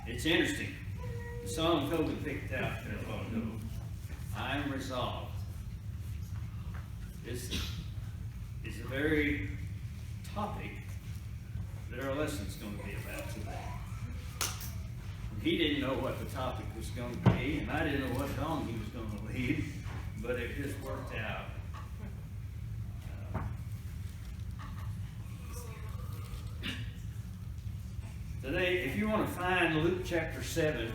It's interesting. The song Toby picked out there a while ago, I am resolved. This is the very topic that our lesson's going to be about today. He didn't know what the topic was going to be, and I didn't know what song he was going to lead, but it just worked out. Today, if you want to find Luke chapter 7,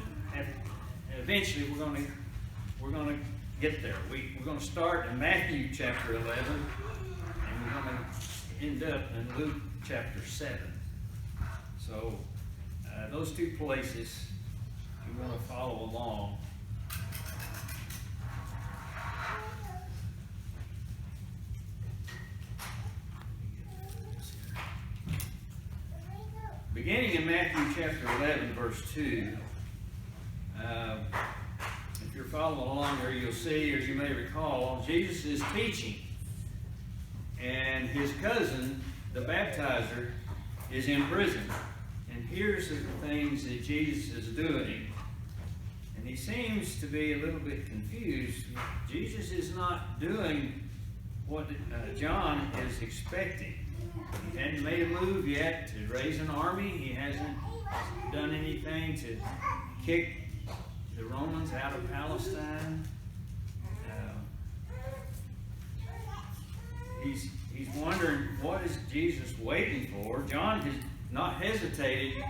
eventually we're going to get there. We're going to start in Matthew chapter 11, and we're going to end up in Luke chapter 7. So those two places, if you want to follow along. Beginning in Matthew chapter 11, verse 2, if you're following along there, you'll see, or you may recall, Jesus is teaching, and his cousin, the baptizer, is in prison. And here's the things that Jesus is doing. And he seems to be a little bit confused. Jesus is not doing what John is expecting. He hadn't made a move yet to raise an army. He hasn't done anything to kick the Romans out of Palestine. He's wondering, what is Jesus waiting for? John has not hesitated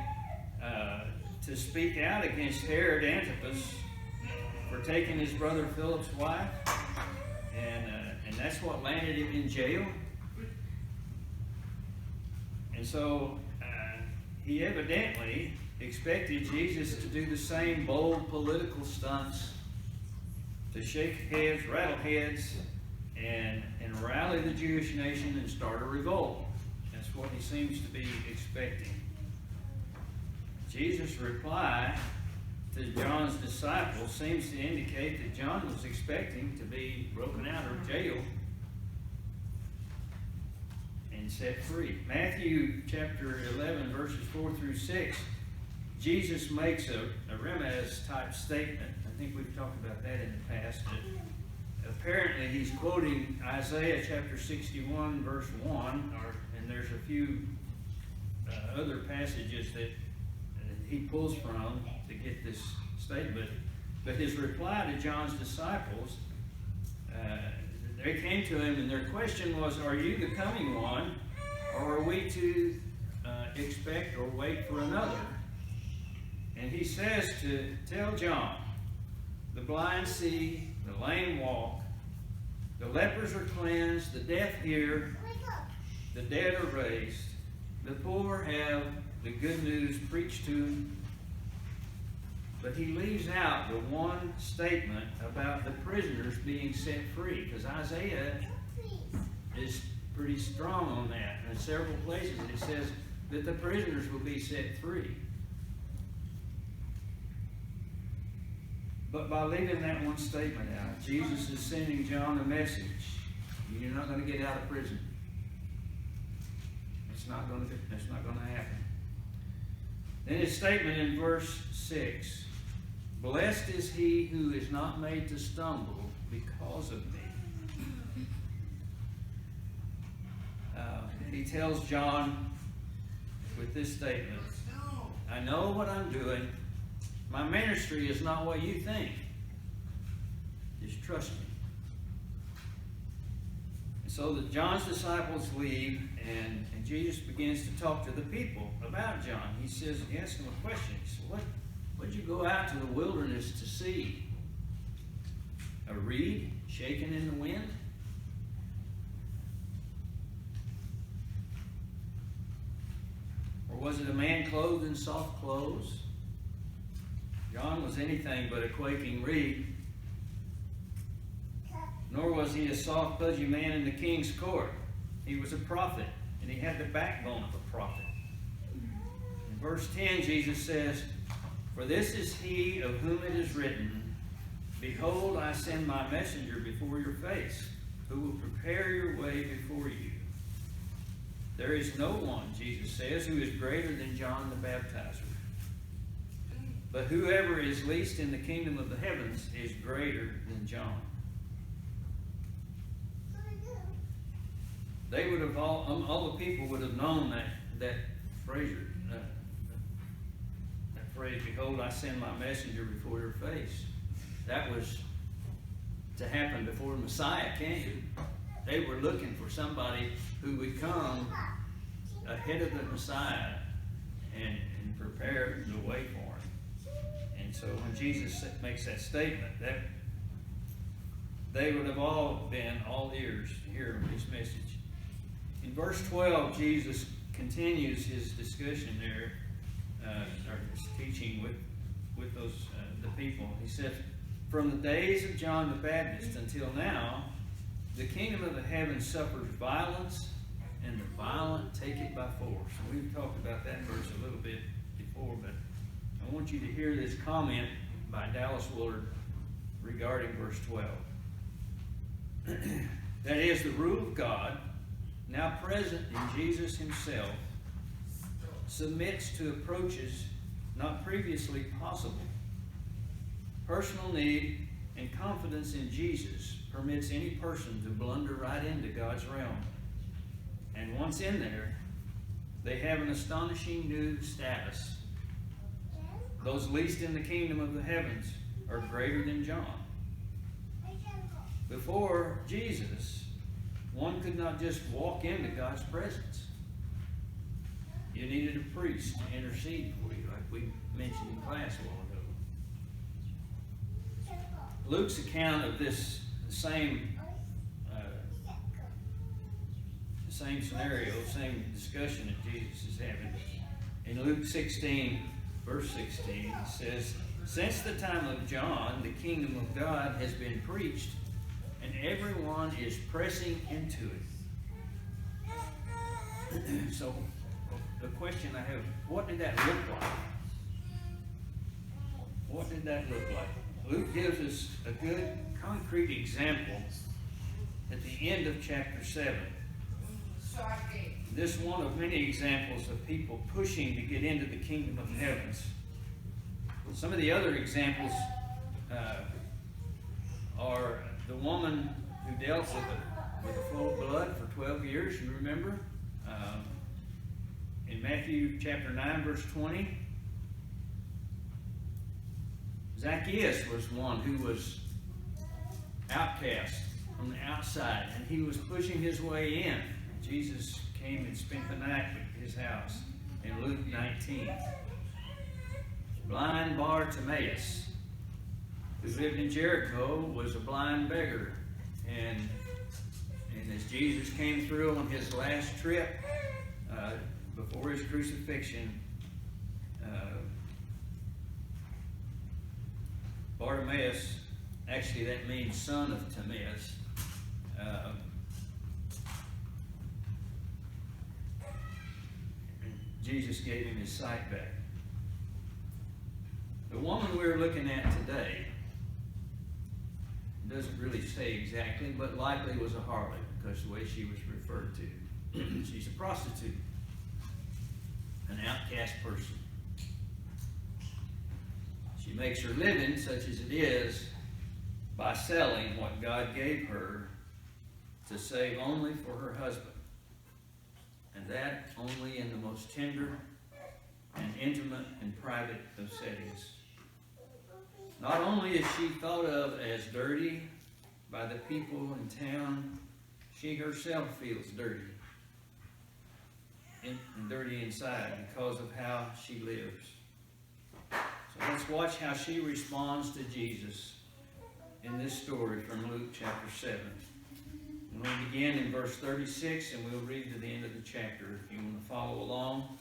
to speak out against Herod Antipas for taking his brother Philip's wife, and that's what landed him in jail. And so he evidently expected Jesus to do the same bold political stunts, to shake heads, rattle heads, and rally the Jewish nation and start a revolt. That's what he seems to be expecting. Jesus' reply to John's disciples seems to indicate that John was expecting to be broken out of jail and set free. Matthew chapter 11, verses 4 through 6, Jesus makes a remez type statement. I think we've talked about that in the past. Apparently he's quoting Isaiah chapter 61, verse 1, and there's a few other passages that he pulls from to get this statement. But his reply to John's disciples, they came to him, and their question was, are you the coming one, or are we to expect or wait for another? And he says to tell John, the blind see, the lame walk, the lepers are cleansed, the deaf hear, the dead are raised, the poor have the good news preached to them. But he leaves out the one statement about the prisoners being set free, because Isaiah is pretty strong on that. And in several places it says that the prisoners will be set free. But by leaving that one statement out, Jesus is sending John a message. You're not going to get out of prison. That's not going to happen. Then his statement in verse 6, blessed is he who is not made to stumble because of me. He tells John with this statement, I know what I'm doing. My ministry is not what you think. Just trust me. And so that John's disciples leave, and Jesus begins to talk to the people about John. He says, he asks them a question. He says, what did you go out to the wilderness to see? A reed shaken in the wind? Or was it a man clothed in soft clothes? John was anything but a quaking reed. Nor was he a soft, pudgy man in the king's court. He was a prophet, and he had the backbone of a prophet. In verse 10, Jesus says, for this is he of whom it is written, behold, I send my messenger before your face, who will prepare your way before you. There is no one, Jesus says, who is greater than John the Baptizer. But whoever is least in the kingdom of the heavens is greater than John. They would have all the people would have known that phrase, that phrase, behold, I send my messenger before your face. That was to happen before the Messiah came. They were looking for somebody who would come ahead of the Messiah and prepare the way for him. And so when Jesus makes that statement, that they would have all been all ears to hear his message. In verse 12, Jesus continues his discussion there, or his teaching with those the people. He said, from the days of John the Baptist until now, the kingdom of the heavens suffers violence, and the violent take it by force. And we've talked about that verse a little bit before, but I want you to hear this comment by Dallas Willard regarding verse 12. That is, the rule of God, now present in Jesus himself, submits to approaches not previously possible. Personal need and confidence in Jesus permits any person to blunder right into God's realm. And once in there, they have an astonishing new status. Those least in the kingdom of the heavens are greater than John. Before Jesus, one could not just walk into God's presence. You needed a priest to intercede for you, like we mentioned in class a while ago. Luke's account of this same scenario, same discussion that Jesus is having. In Luke 16, verse 16, it says, since the time of John, the kingdom of God has been preached, and everyone is pressing into it. So, the question I have, what did that look like? What did that look like? Luke gives us a good, concrete example at the end of chapter 7. This is one of many examples of people pushing to get into the kingdom of heavens. Some of the other examples are the woman who dealt with a flow of blood for 12 years, you remember? In Matthew chapter 9, verse 20, Zacchaeus was one who was outcast from the outside, and he was pushing his way in. Jesus came and spent the night at his house in Luke 19. Blind Bartimaeus, who lived in Jericho, was a blind beggar. And as Jesus came through on his last trip before his crucifixion, Bartimaeus, actually that means son of Timaeus, Jesus gave him his sight back. The woman we're looking at today doesn't really say exactly, but likely was a harlot because the way she was referred to. She's a prostitute, an outcast person. She makes her living, such as it is, by selling what God gave her to save only for her husband. And that only in the most tender and intimate and private of settings. Not only is she thought of as dirty by the people in town, she herself feels dirty and dirty inside because of how she lives. So let's watch how she responds to Jesus in this story from Luke chapter 7. And we'll begin in verse 36 and we'll read to the end of the chapter if you want to follow along.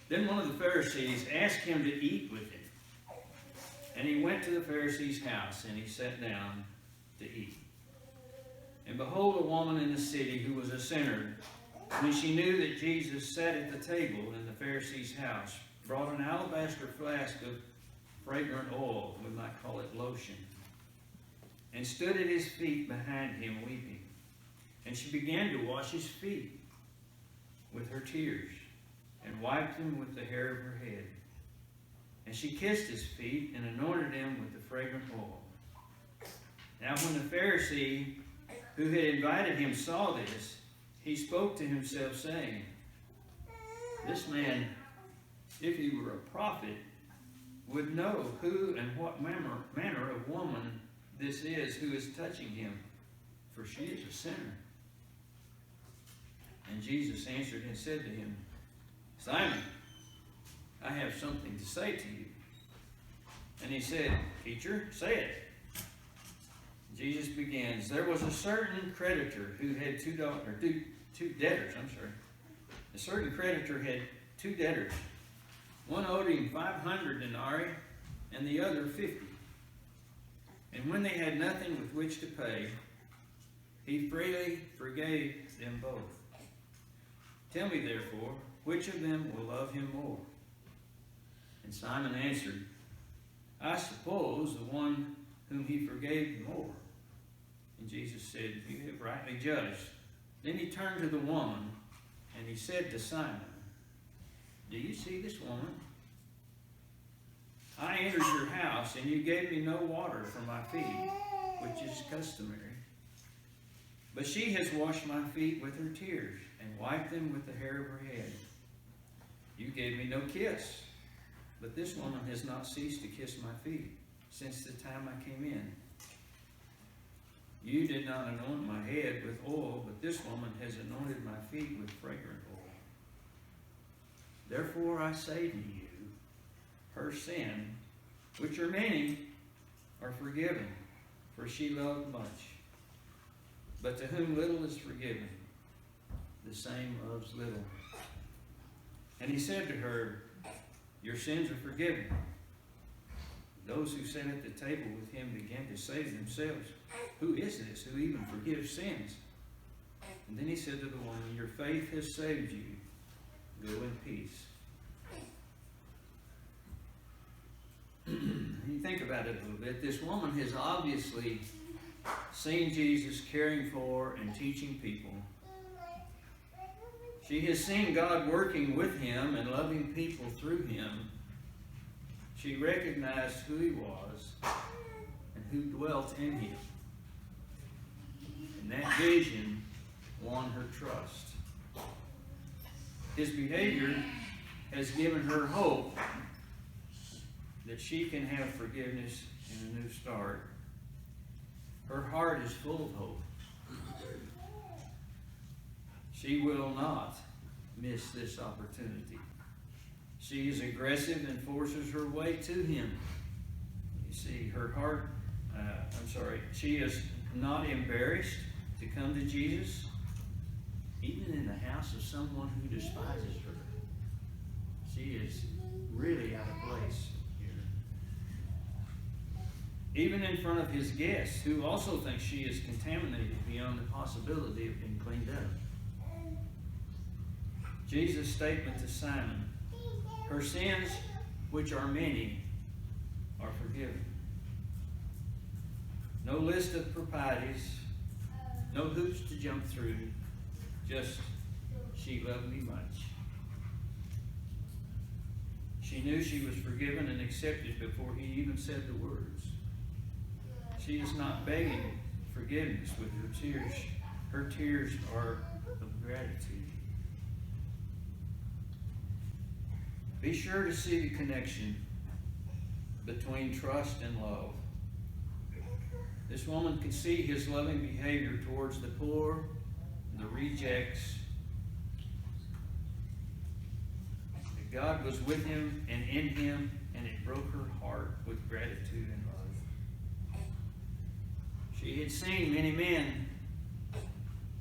Then one of the Pharisees asked him to eat with him. And he went to the Pharisee's house, and he sat down to eat. And behold, a woman in the city who was a sinner, when she knew that Jesus sat at the table in the Pharisee's house, brought an alabaster flask of fragrant oil, we might call it lotion, and stood at his feet behind him weeping. And she began to wash his feet with her tears, and wiped him with the hair of her head. And she kissed his feet and anointed him with the fragrant oil. Now when the Pharisee who had invited him saw this, he spoke to himself, saying, this man, if he were a prophet, would know who and what manner of woman this is who is touching him, for she is a sinner. And Jesus answered and said to him, Simon, I have something to say to you. And he said, Teacher, say it. Jesus begins, there was a certain creditor who had two debtors. A certain creditor had two debtors. One owed him 500 denarii and the other 50. And when they had nothing with which to pay, he freely forgave them both. Tell me, therefore, which of them will love him more? And Simon answered, I suppose the one whom he forgave more. And Jesus said, you have rightly judged. Then he turned to the woman, and he said to Simon, do you see this woman? I entered your house, and you gave me no water for my feet, which is customary. But she has washed my feet with her tears, and wiped them with the hair of her head. You gave me no kiss, but this woman has not ceased to kiss my feet since the time I came in. You did not anoint my head with oil, but this woman has anointed my feet with fragrant oil. Therefore I say to you, her sin, which are many, are forgiven, for she loved much. But to whom little is forgiven, the same loves little. And he said to her, your sins are forgiven. Those who sat at the table with him began to say to themselves, who is this who even forgives sins? And then he said to the woman, your faith has saved you. Go in peace. You think about it a little bit. This woman has obviously seen Jesus caring for and teaching people. She has seen God working with him and loving people through him. She recognized who he was and who dwelt in him. And that vision won her trust. His behavior has given her hope that she can have forgiveness and a new start. Her heart is full of hope. She will not miss this opportunity. She is aggressive and forces her way to him. You see, her heart, she is not embarrassed to come to Jesus, even in the house of someone who despises her. She is really out of place here. Even in front of his guests, who also think she is contaminated beyond the possibility of being cleaned up. Jesus' statement to Simon, her sins, which are many, are forgiven. No list of proprieties, no hoops to jump through, just, she loved me much. She knew she was forgiven and accepted before he even said the words. She is not begging forgiveness with her tears. Her tears are of gratitude. Be sure to see the connection between trust and love. This woman could see his loving behavior towards the poor, the rejects. That God was with him and in him, and it broke her heart with gratitude and love. She had seen many men,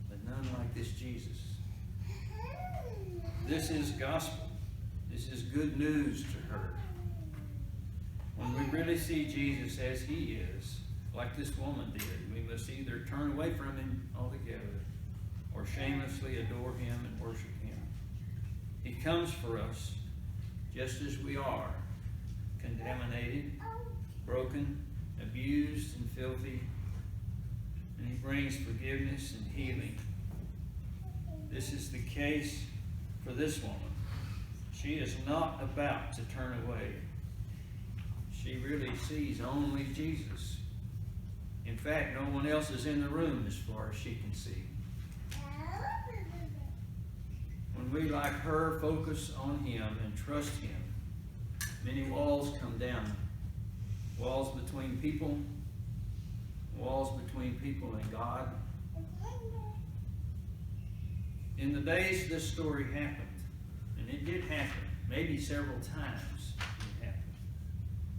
but none like this Jesus. This is gospel. This is good news to her. When we really see Jesus as he is, like this woman did, we must either turn away from him altogether or shamelessly adore him and worship him. He comes for us just as we are, contaminated, broken, abused, and filthy, and he brings forgiveness and healing. This is the case for this woman. She is not about to turn away. She really sees only Jesus. In fact, no one else is in the room as far as she can see. When we, like her, focus on Him and trust Him, many walls come down. Walls between people and God. In the days this story happened, and it did happen, maybe several times it happened.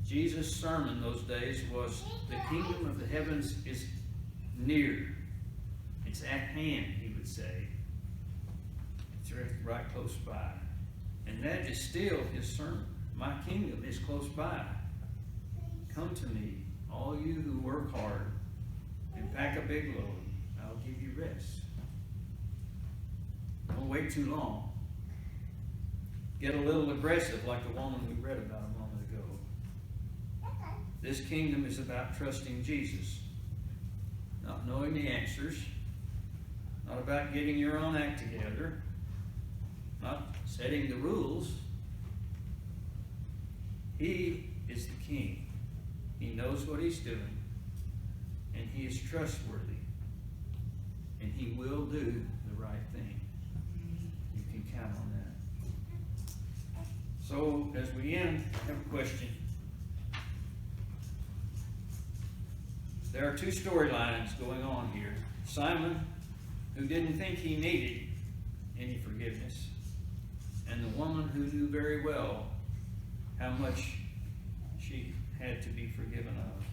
Jesus' sermon those days was, the kingdom of the heavens is near. It's at hand, He would say. It's right close by. And that is still His sermon. My kingdom is close by. Come to me, all you who work hard and pack a big load. I'll give you rest. Don't wait too long. Get a little aggressive like the woman we read about a moment ago. This kingdom is about trusting Jesus. Not knowing the answers. Not about getting your own act together. Not setting the rules. He is the king. He knows what He's doing. And He is trustworthy. And He will do the right thing. You can count on that. So, as we end, I have a question. There are two storylines going on here. Simon, who didn't think he needed any forgiveness, and the woman who knew very well how much she had to be forgiven of.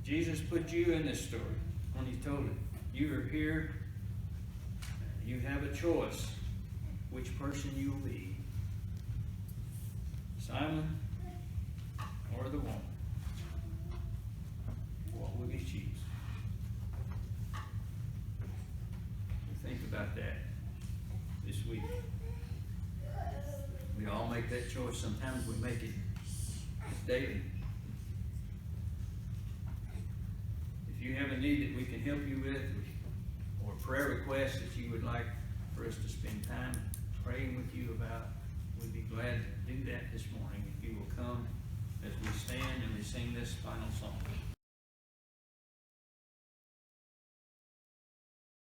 Jesus put you in this story when He told it. You are here. You have a choice which person you will be. Simon or the woman. What will you choose? Think about that this week. We all make that choice. Sometimes we make it daily. If you have a need that we can help you with, or prayer requests that you would like for us to spend time praying with you about, we'd be glad to do that this morning if you will come as we stand and we sing this final song.